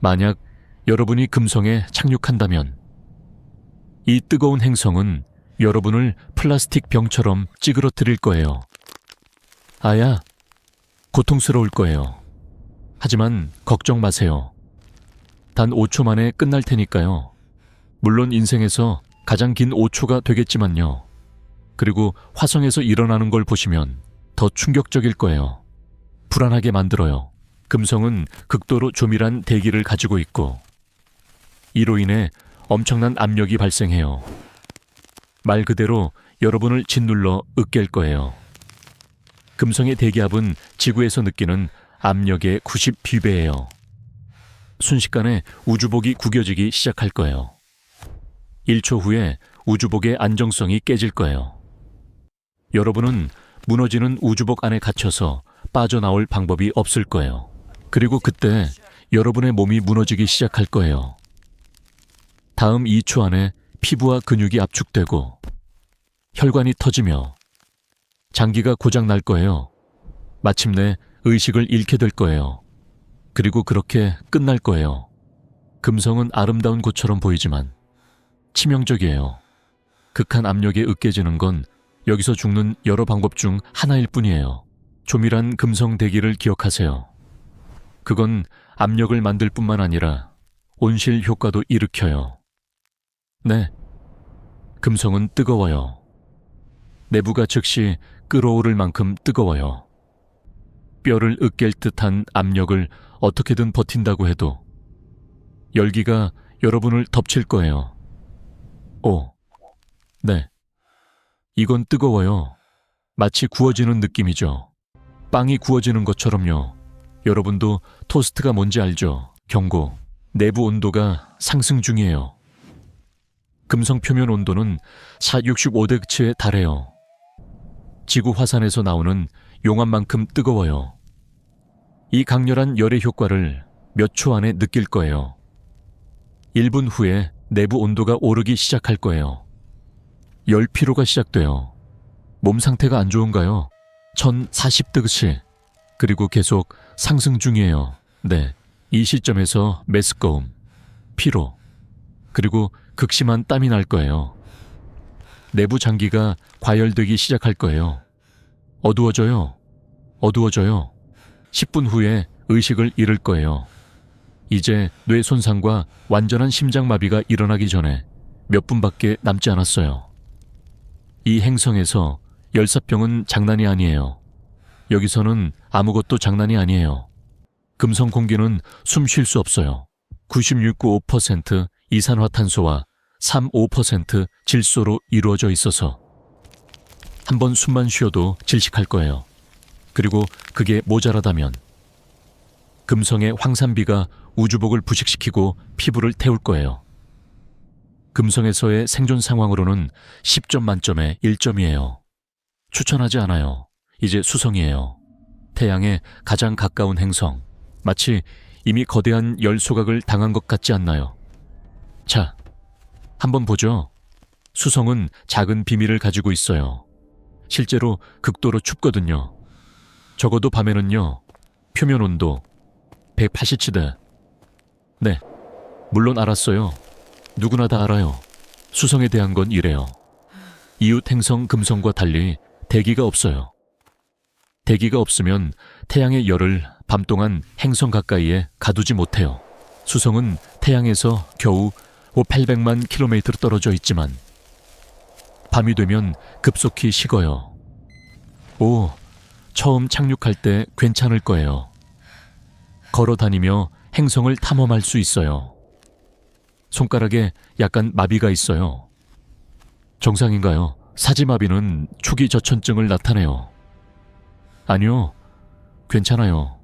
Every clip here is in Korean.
만약 여러분이 금성에 착륙한다면 이 뜨거운 행성은 여러분을 플라스틱 병처럼 찌그러뜨릴 거예요. 아야, 고통스러울 거예요. 하지만 걱정 마세요. 단 5초 만에 끝날 테니까요. 물론 인생에서 가장 긴 5초가 되겠지만요. 그리고 화성에서 일어나는 걸 보시면 더 충격적일 거예요. 불안하게 만들어요. 금성은 극도로 조밀한 대기를 가지고 있고 이로 인해 엄청난 압력이 발생해요. 말 그대로 여러분을 짓눌러 으깰 거예요. 금성의 대기압은 지구에서 느끼는 압력의 90b배예요. 순식간에 우주복이 구겨지기 시작할 거예요. 1초 후에 우주복의 안정성이 깨질 거예요. 여러분은 무너지는 우주복 안에 갇혀서 빠져나올 방법이 없을 거예요. 그리고 그때 여러분의 몸이 무너지기 시작할 거예요. 다음 2초 안에 피부와 근육이 압축되고 혈관이 터지며 장기가 고장 날 거예요. 마침내 의식을 잃게 될 거예요. 그리고 그렇게 끝날 거예요. 금성은 아름다운 곳처럼 보이지만 치명적이에요. 극한 압력에 으깨지는 건 여기서 죽는 여러 방법 중 하나일 뿐이에요. 조밀한 금성 대기를 기억하세요. 그건 압력을 만들 뿐만 아니라 온실 효과도 일으켜요. 네, 금성은 뜨거워요. 내부가 즉시 끓어오를 만큼 뜨거워요. 뼈를 으깰 듯한 압력을 어떻게든 버틴다고 해도 열기가 여러분을 덮칠 거예요. 오, 네. 이건 뜨거워요. 마치 구워지는 느낌이죠. 빵이 구워지는 것처럼요. 여러분도 토스트가 뭔지 알죠? 경고. 내부 온도가 상승 중이에요. 금성 표면 온도는 465덱츠에 달해요. 지구 화산에서 나오는 용암만큼 뜨거워요. 이 강렬한 열의 효과를 몇 초 안에 느낄 거예요. 1분 후에 내부 온도가 오르기 시작할 거예요. 열 피로가 시작돼요. 몸 상태가 안 좋은가요? 1040득시. 그리고 계속 상승 중이에요. 네, 이 시점에서 메스꺼움, 피로, 그리고 극심한 땀이 날 거예요. 내부 장기가 과열되기 시작할 거예요. 어두워져요. 어두워져요. 10분 후에 의식을 잃을 거예요. 이제 뇌 손상과 완전한 심장마비가 일어나기 전에 몇 분밖에 남지 않았어요. 이 행성에서 열사병은 장난이 아니에요. 여기서는 아무것도 장난이 아니에요. 금성 공기는 숨 쉴 수 없어요. 96.5% 이산화탄소와 3.5% 질소로 이루어져 있어서 한 번 숨만 쉬어도 질식할 거예요. 그리고 그게 모자라다면 금성의 황산비가 우주복을 부식시키고 피부를 태울 거예요. 금성에서의 생존 상황으로는 10점 만점에 1점이에요. 추천하지 않아요. 이제 수성이에요. 태양에 가장 가까운 행성. 마치 이미 거대한 열 소각을 당한 것 같지 않나요? 자, 한번 보죠. 수성은 작은 비밀을 가지고 있어요. 실제로 극도로 춥거든요. 적어도 밤에는요. 표면 온도 180도. 네, 물론 알았어요. 누구나 다 알아요. 수성에 대한 건 이래요. 이웃 행성 금성과 달리 대기가 없어요. 대기가 없으면 태양의 열을 밤 동안 행성 가까이에 가두지 못해요. 수성은 태양에서 겨우 800만 킬로미터 떨어져 있지만 밤이 되면 급속히 식어요. 오, 처음 착륙할 때 괜찮을 거예요. 걸어 다니며 행성을 탐험할 수 있어요. 손가락에 약간 마비가 있어요. 정상인가요? 사지마비는 초기 저천증을 나타내요. 아니요, 괜찮아요.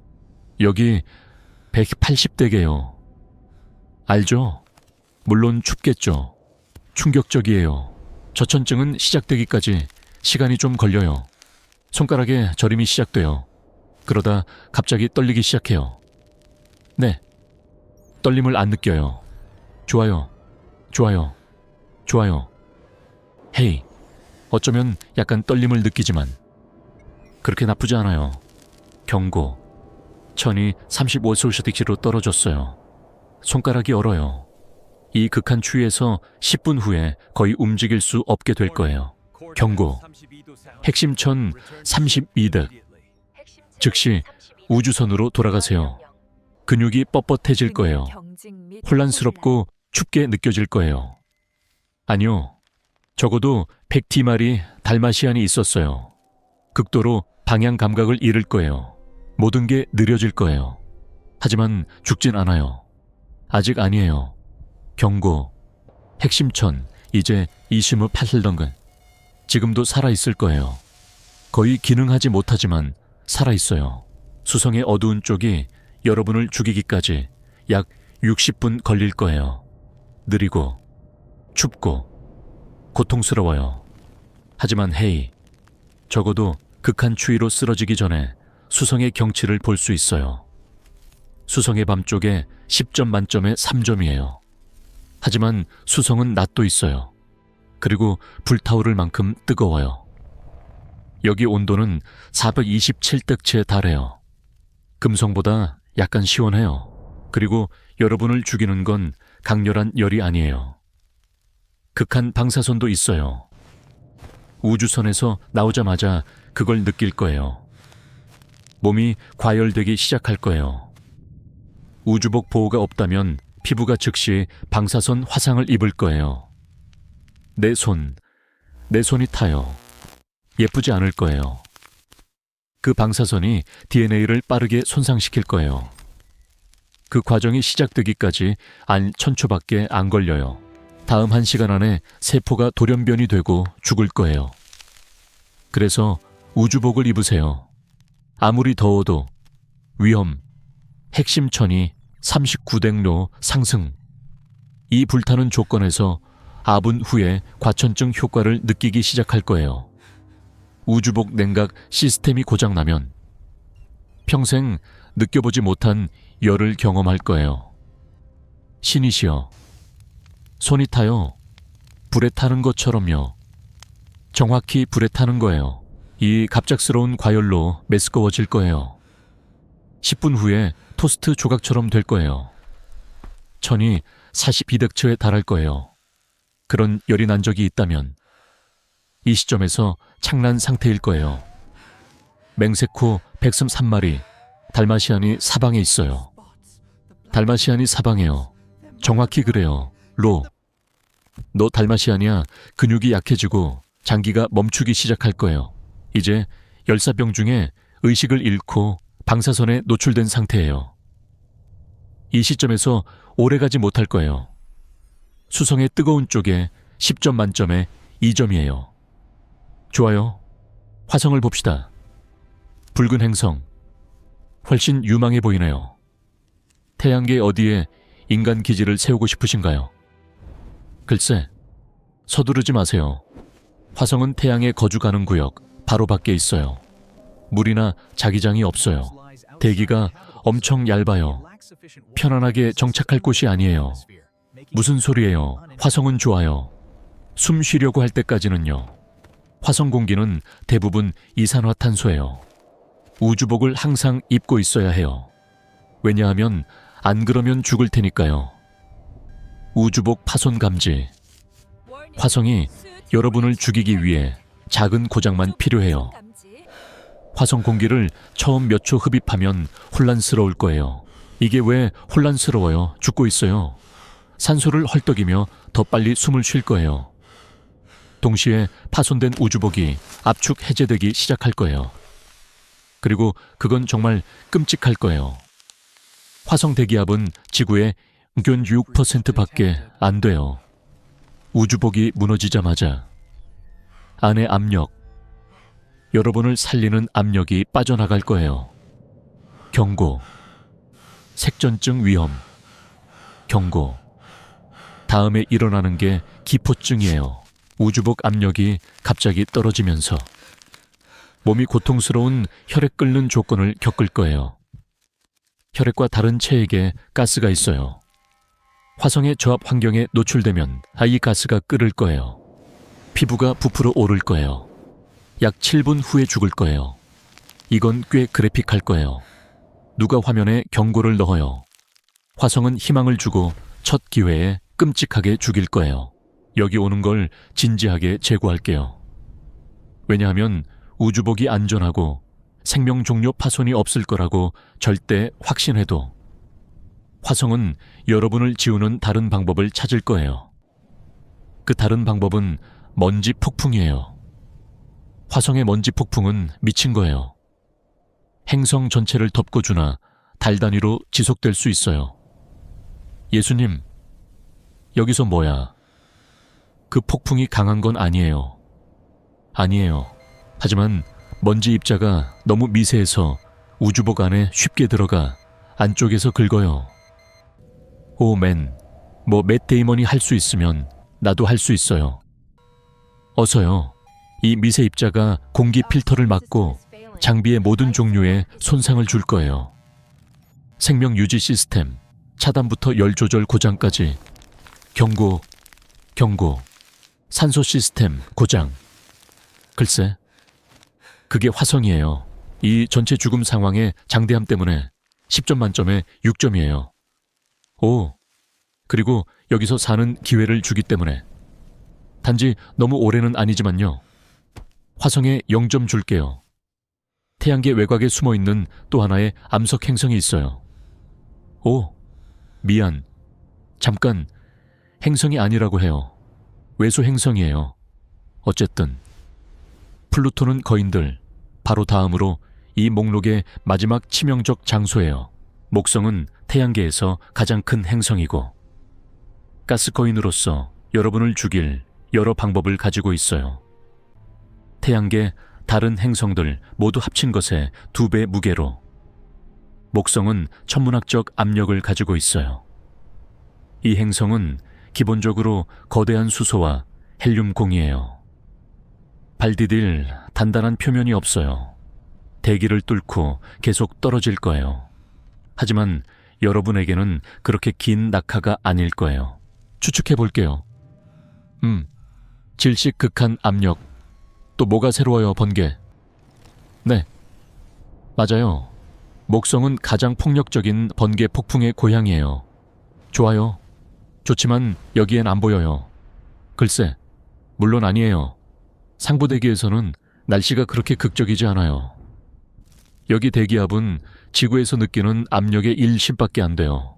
여기 180덱이에요. 알죠? 물론 춥겠죠. 충격적이에요. 저천증은 시작되기까지 시간이 좀 걸려요. 손가락에 저림이 시작돼요. 그러다 갑자기 떨리기 시작해요. 네, 떨림을 안 느껴요. 좋아요, 좋아요, 좋아요. 헤이, 어쩌면 약간 떨림을 느끼지만 그렇게 나쁘지 않아요. 경고, 천이 35솔샤틱시로 떨어졌어요. 손가락이 얼어요. 이 극한 추위에서 10분 후에 거의 움직일 수 없게 될 거예요. 경고. 핵심천 32득. 즉시 우주선으로 돌아가세요. 근육이 뻣뻣해질 거예요. 혼란스럽고 춥게 느껴질 거예요. 아니요. 적어도 100T마리 달마시안이 있었어요. 극도로 방향 감각을 잃을 거예요. 모든 게 느려질 거예요. 하지만 죽진 않아요. 아직 아니에요. 경고. 핵심천 이제 28힐던근. 지금도 살아있을 거예요. 거의 기능하지 못하지만 살아있어요. 수성의 어두운 쪽이 여러분을 죽이기까지 약 60분 걸릴 거예요. 느리고 춥고 고통스러워요. 하지만 헤이, 적어도 극한 추위로 쓰러지기 전에 수성의 경치를 볼 수 있어요. 수성의 밤 쪽에 10점 만점에 3점이에요. 하지만 수성은 낮도 있어요. 그리고 불타오를 만큼 뜨거워요. 여기 온도는 427득치에 달해요. 금성보다 약간 시원해요. 그리고 여러분을 죽이는 건 강렬한 열이 아니에요. 극한 방사선도 있어요. 우주선에서 나오자마자 그걸 느낄 거예요. 몸이 과열되기 시작할 거예요. 우주복 보호가 없다면 피부가 즉시 방사선 화상을 입을 거예요. 내 손이 타요. 예쁘지 않을 거예요. 그 방사선이 DNA를 빠르게 손상시킬 거예요. 그 과정이 시작되기까지 안 1000초밖에 안 걸려요. 다음 1시간 안에 세포가 돌연변이 되고 죽을 거예요. 그래서 우주복을 입으세요. 아무리 더워도 위험, 핵심천이 39댕로 상승. 이 불타는 조건에서 아분 후에 과천증 효과를 느끼기 시작할 거예요. 우주복 냉각 시스템이 고장나면 평생 느껴보지 못한 열을 경험할 거예요. 신이시여, 손이 타요. 불에 타는 것처럼요. 정확히 불에 타는 거예요. 이 갑작스러운 과열로 메스꺼워질 거예요. 10분 후에 토스트 조각처럼 될 거예요. 천이 42덱츠에 달할 거예요. 그런 열이 난 적이 있다면 이 시점에서 창난 상태일 거예요. 맹세코 103마리 달마시안이 사방에 있어요. 달마시안이 사방에요. 정확히 그래요. 로, 너 달마시안이야. 근육이 약해지고 장기가 멈추기 시작할 거예요. 이제 열사병 중에 의식을 잃고 방사선에 노출된 상태예요. 이 시점에서 오래가지 못할 거예요. 수성의 뜨거운 쪽에 10점 만점에 2점이에요. 좋아요. 화성을 봅시다. 붉은 행성. 훨씬 유망해 보이네요. 태양계 어디에 인간 기지를 세우고 싶으신가요? 글쎄, 서두르지 마세요. 화성은 태양의 거주 가능 구역 바로 밖에 있어요. 물이나 자기장이 없어요. 대기가 엄청 얇아요. 편안하게 정착할 곳이 아니에요. 무슨 소리예요? 화성은 좋아요. 숨 쉬려고 할 때까지는요. 화성 공기는 대부분 이산화탄소예요. 우주복을 항상 입고 있어야 해요. 왜냐하면 안 그러면 죽을 테니까요. 우주복 파손 감지. 화성이 여러분을 죽이기 위해 작은 고장만 필요해요. 화성 공기를 처음 몇 초 흡입하면 혼란스러울 거예요. 이게 왜 혼란스러워요? 죽고 있어요. 산소를 헐떡이며 더 빨리 숨을 쉴 거예요. 동시에 파손된 우주복이 압축 해제되기 시작할 거예요. 그리고 그건 정말 끔찍할 거예요. 화성 대기압은 지구의 근 6%밖에 안 돼요. 우주복이 무너지자마자 안의 압력, 여러분을 살리는 압력이 빠져나갈 거예요. 경고, 색전증 위험. 경고, 다음에 일어나는 게 기포증이에요. 우주복 압력이 갑자기 떨어지면서 몸이 고통스러운 혈액 끓는 조건을 겪을 거예요. 혈액과 다른 체액에 가스가 있어요. 화성의 저압 환경에 노출되면 이 가스가 끓을 거예요. 피부가 부풀어 오를 거예요. 약 7분 후에 죽을 거예요. 이건 꽤 그래픽할 거예요. 누가 화면에 경고를 넣어요. 화성은 희망을 주고 첫 기회에 끔찍하게 죽일 거예요. 여기 오는 걸 진지하게 재고할게요. 왜냐하면 우주복이 안전하고 생명 종료 파손이 없을 거라고 절대 확신해도 화성은 여러분을 지우는 다른 방법을 찾을 거예요. 그 다른 방법은 먼지 폭풍이에요. 화성의 먼지 폭풍은 미친 거예요. 행성 전체를 덮고주나 달 단위로 지속될 수 있어요. 예수님, 여기서 뭐야? 그 폭풍이 강한 건 아니에요. 아니에요. 하지만 먼지 입자가 너무 미세해서 우주복 안에 쉽게 들어가 안쪽에서 긁어요. 오, 맨. 맷 데이먼이 할 수 있으면 나도 할 수 있어요. 어서요. 이 미세 입자가 공기 필터를 막고 장비의 모든 종류에 손상을 줄 거예요. 생명 유지 시스템, 차단부터 열 조절 고장까지. 경고, 경고. 산소 시스템 고장. 글쎄, 그게 화성이에요. 이 전체 죽음 상황의 장대함 때문에 10점 만점에 6점이에요. 오, 그리고 여기서 사는 기회를 주기 때문에. 단지 너무 오래는 아니지만요. 화성에 0점 줄게요. 태양계 외곽에 숨어있는 또 하나의 암석 행성이 있어요. 오, 미안. 잠깐, 행성이 아니라고 해요. 외소 행성이에요. 어쨌든 플루토는 거인들, 바로 다음으로 이 목록의 마지막 치명적 장소예요. 목성은 태양계에서 가장 큰 행성이고 가스거인으로서 여러분을 죽일 여러 방법을 가지고 있어요. 태양계 다른 행성들 모두 합친 것의 2배 무게로 목성은 천문학적 압력을 가지고 있어요. 이 행성은 기본적으로 거대한 수소와 헬륨 공이에요. 발 디딜 단단한 표면이 없어요. 대기를 뚫고 계속 떨어질 거예요. 하지만 여러분에게는 그렇게 긴 낙하가 아닐 거예요. 추측해 볼게요. 질식 극한 압력. 또 뭐가 새로워요, 번개? 네, 맞아요. 목성은 가장 폭력적인 번개 폭풍의 고향이에요. 좋아요. 좋지만 여기엔 안 보여요. 글쎄, 물론 아니에요. 상부 대기에서는 날씨가 그렇게 극적이지 않아요. 여기 대기압은 지구에서 느끼는 압력의 1/10밖에 안 돼요.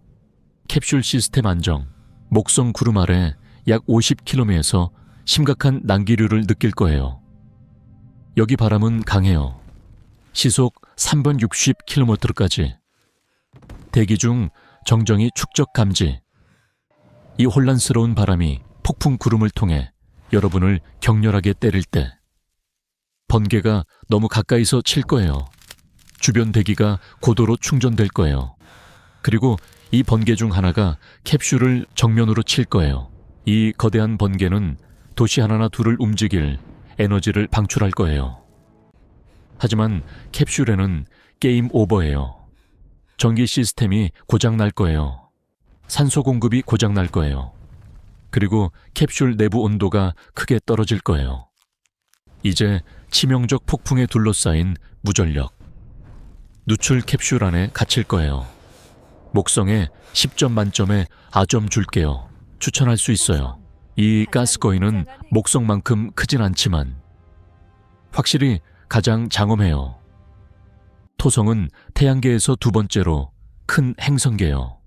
캡슐 시스템 안정, 목성 구름 아래 약 50km에서 심각한 난기류를 느낄 거예요. 여기 바람은 강해요. 시속 360km까지. 대기 중 정정이 축적 감지. 이 혼란스러운 바람이 폭풍 구름을 통해 여러분을 격렬하게 때릴 때 번개가 너무 가까이서 칠 거예요. 주변 대기가 고도로 충전될 거예요. 그리고 이 번개 중 하나가 캡슐을 정면으로 칠 거예요. 이 거대한 번개는 도시 하나나 둘을 움직일 에너지를 방출할 거예요. 하지만 캡슐에는 게임 오버예요. 전기 시스템이 고장 날 거예요. 산소 공급이 고장 날 거예요. 그리고 캡슐 내부 온도가 크게 떨어질 거예요. 이제 치명적 폭풍에 둘러싸인 무전력. 누출 캡슐 안에 갇힐 거예요. 목성에 10점 만점에 아점 줄게요. 추천할 수 있어요. 이 가스거인은 목성만큼 크진 않지만 확실히 가장 장엄해요. 토성은 태양계에서 2번째로 큰 행성계요.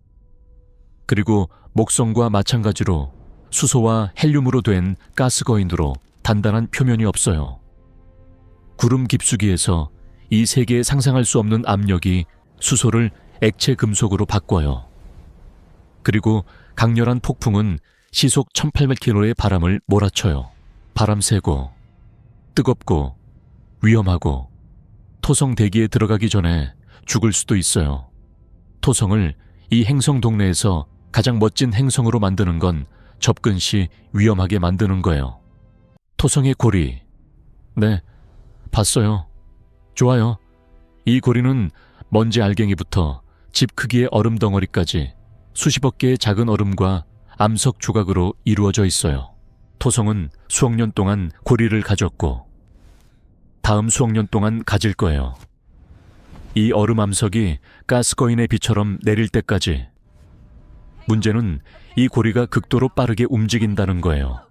그리고 목성과 마찬가지로 수소와 헬륨으로 된 가스거인으로 단단한 표면이 없어요. 구름 깊숙이에서 이 세계에 상상할 수 없는 압력이 수소를 액체 금속으로 바꿔요. 그리고 강렬한 폭풍은 시속 1800km의 바람을 몰아쳐요. 바람 세고 뜨겁고 위험하고 토성 대기에 들어가기 전에 죽을 수도 있어요. 토성을 이 행성 동네에서 가장 멋진 행성으로 만드는 건 접근 시 위험하게 만드는 거예요. 토성의 고리. 네, 봤어요. 좋아요. 이 고리는 먼지 알갱이부터 집 크기의 얼음 덩어리까지 수십억 개의 작은 얼음과 암석 조각으로 이루어져 있어요. 토성은 수억 년 동안 고리를 가졌고 다음 수억 년 동안 가질 거예요. 이 얼음 암석이 가스거인의 비처럼 내릴 때까지 문제는 이 고리가 극도로 빠르게 움직인다는 거예요.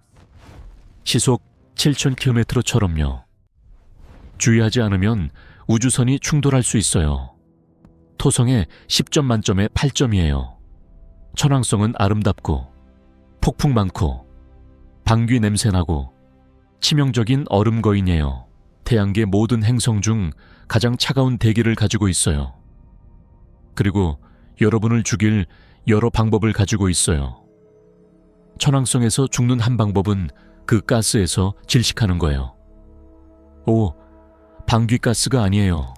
시속 7,000km처럼요. 주의하지 않으면 우주선이 충돌할 수 있어요. 토성에 10점 만점에 8점이에요. 천왕성은 아름답고 폭풍 많고 방귀 냄새나고 치명적인 얼음 거인이에요. 태양계 모든 행성 중 가장 차가운 대기를 가지고 있어요. 그리고 여러분을 죽일 여러 방법을 가지고 있어요. 천왕성에서 죽는 한 방법은 그 가스에서 질식하는 거예요. 오, 방귀가스가 아니에요.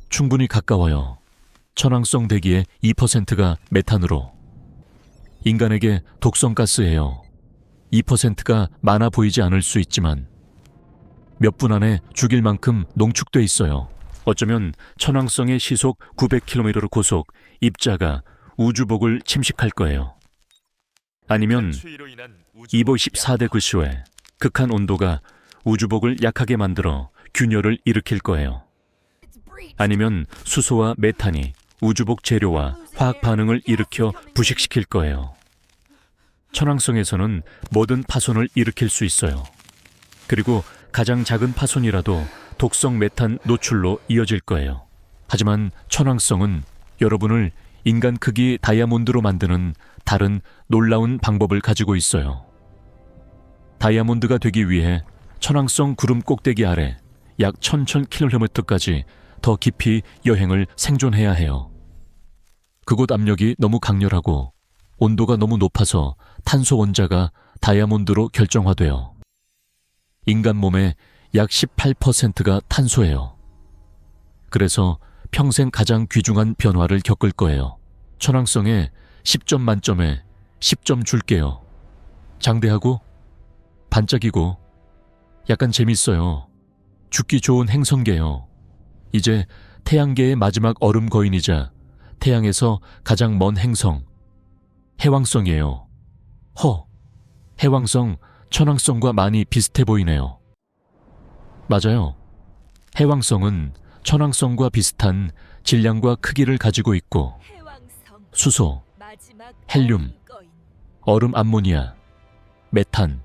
충분히 가까워요. 천왕성 대기의 2%가 메탄으로. 인간에게 독성가스예요. 2%가 많아 보이지 않을 수 있지만 몇 분 안에 죽일 만큼 농축돼 있어요. 어쩌면 천왕성의 시속 900km로 고속 입자가 우주복을 침식할 거예요. 아니면 이보 14대 구시에 극한 온도가 우주복을 약하게 만들어 균열을 일으킬 거예요. 아니면 수소와 메탄이 우주복 재료와 화학 반응을 일으켜 부식시킬 거예요. 천왕성에서는 모든 파손을 일으킬 수 있어요. 그리고 가장 작은 파손이라도 독성 메탄 노출로 이어질 거예요. 하지만 천왕성은 여러분을 인간 크기 다이아몬드로 만드는 다른 놀라운 방법을 가지고 있어요. 다이아몬드가 되기 위해 천왕성 구름 꼭대기 아래 약 1,000km까지 더 깊이 여행을 생존해야 해요. 그곳 압력이 너무 강렬하고 온도가 너무 높아서 탄소 원자가 다이아몬드로 결정화돼요. 인간 몸의 약 18%가 탄소예요. 그래서 평생 가장 귀중한 변화를 겪을 거예요. 천왕성에 10점 만점에 10점 줄게요. 장대하고 반짝이고 약간 재밌어요. 죽기 좋은 행성계요. 이제 태양계의 마지막 얼음 거인이자 태양에서 가장 먼 행성 해왕성이에요. 해왕성, 천왕성과 많이 비슷해 보이네요. 맞아요. 해왕성은 천왕성과 비슷한 질량과 크기를 가지고 있고 수소, 헬륨, 얼음 암모니아, 메탄,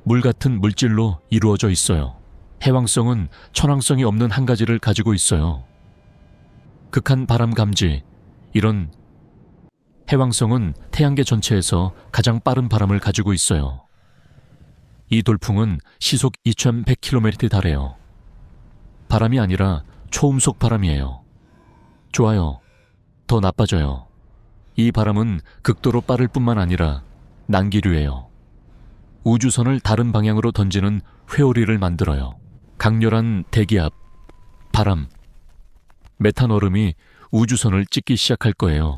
물 같은 물질로 이루어져 있어요. 해왕성은 천왕성이 없는 한 가지를 가지고 있어요. 극한 바람 감지. 이런 해왕성은 태양계 전체에서 가장 빠른 바람을 가지고 있어요. 이 돌풍은 시속 2100km에 달해요. 바람이 아니라 초음속 바람이에요. 좋아요. 더 나빠져요. 이 바람은 극도로 빠를 뿐만 아니라 난기류예요. 우주선을 다른 방향으로 던지는 회오리를 만들어요. 강렬한 대기압, 바람, 메탄 얼음이 우주선을 찍기 시작할 거예요.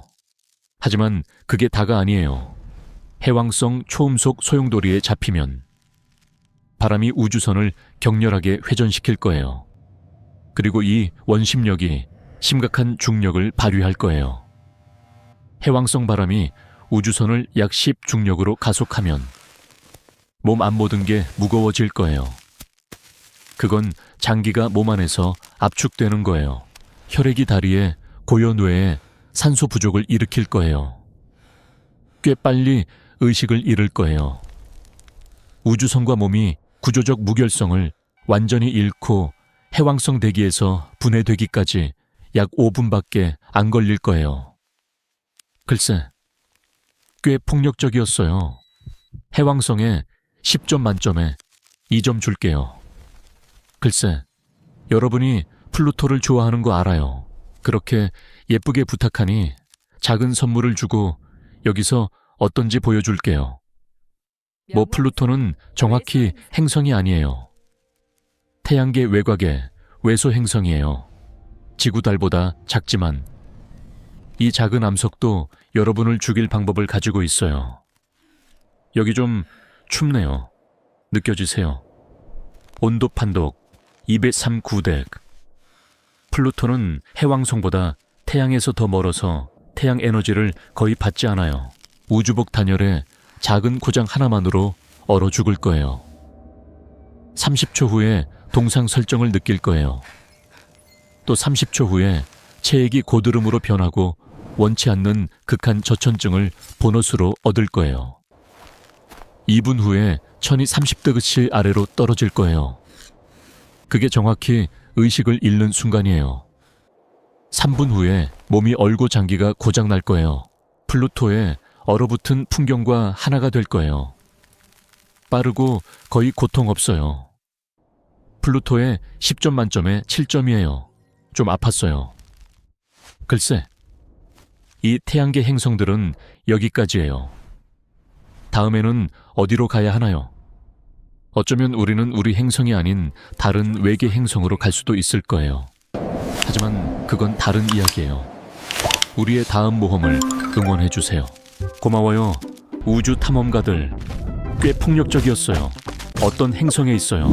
하지만 그게 다가 아니에요. 해왕성 초음속 소용돌이에 잡히면 바람이 우주선을 격렬하게 회전시킬 거예요. 그리고 이 원심력이 심각한 중력을 발휘할 거예요. 해왕성 바람이 우주선을 약 10 중력으로 가속하면 몸 안 모든 게 무거워질 거예요. 그건 장기가 몸 안에서 압축되는 거예요. 혈액이 다리에 고연뇌에 산소 부족을 일으킬 거예요. 꽤 빨리 의식을 잃을 거예요. 우주선과 몸이 구조적 무결성을 완전히 잃고 해왕성 대기에서 분해되기까지 약 5분밖에 안 걸릴 거예요. 글쎄, 꽤 폭력적이었어요. 해왕성에 10점 만점에 2점 줄게요. 글쎄, 여러분이 플루토를 좋아하는 거 알아요. 그렇게 예쁘게 부탁하니 작은 선물을 주고 여기서 어떤지 보여줄게요. 뭐 플루토는 정확히 행성이 아니에요. 태양계 외곽의 외소 행성이에요. 지구달보다 작지만 이 작은 암석도 여러분을 죽일 방법을 가지고 있어요. 여기 좀 춥네요. 느껴지세요? 온도 판독 203구덱. 플루토는 해왕성보다 태양에서 더 멀어서 태양 에너지를 거의 받지 않아요. 우주복 단열에 작은 고장 하나만으로 얼어 죽을 거예요. 30초 후에 동상 설정을 느낄 거예요. 또 30초 후에 체액이 고드름으로 변하고 원치 않는 극한 저천증을 보너스로 얻을 거예요. 2분 후에 천이 30도씨 아래로 떨어질 거예요. 그게 정확히 의식을 잃는 순간이에요. 3분 후에 몸이 얼고 장기가 고장날 거예요. 플루토의 얼어붙은 풍경과 하나가 될 거예요. 빠르고 거의 고통 없어요. 플루토의 10점 만점에 7점이에요. 좀 아팠어요. 글쎄, 이 태양계 행성들은 여기까지예요. 다음에는 어디로 가야 하나요? 어쩌면 우리는 우리 행성이 아닌 다른 외계 행성으로 갈 수도 있을 거예요. 하지만 그건 다른 이야기예요. 우리의 다음 모험을 응원해주세요. 고마워요. 우주 탐험가들. 꽤 폭력적이었어요. 어떤 행성에 있어요?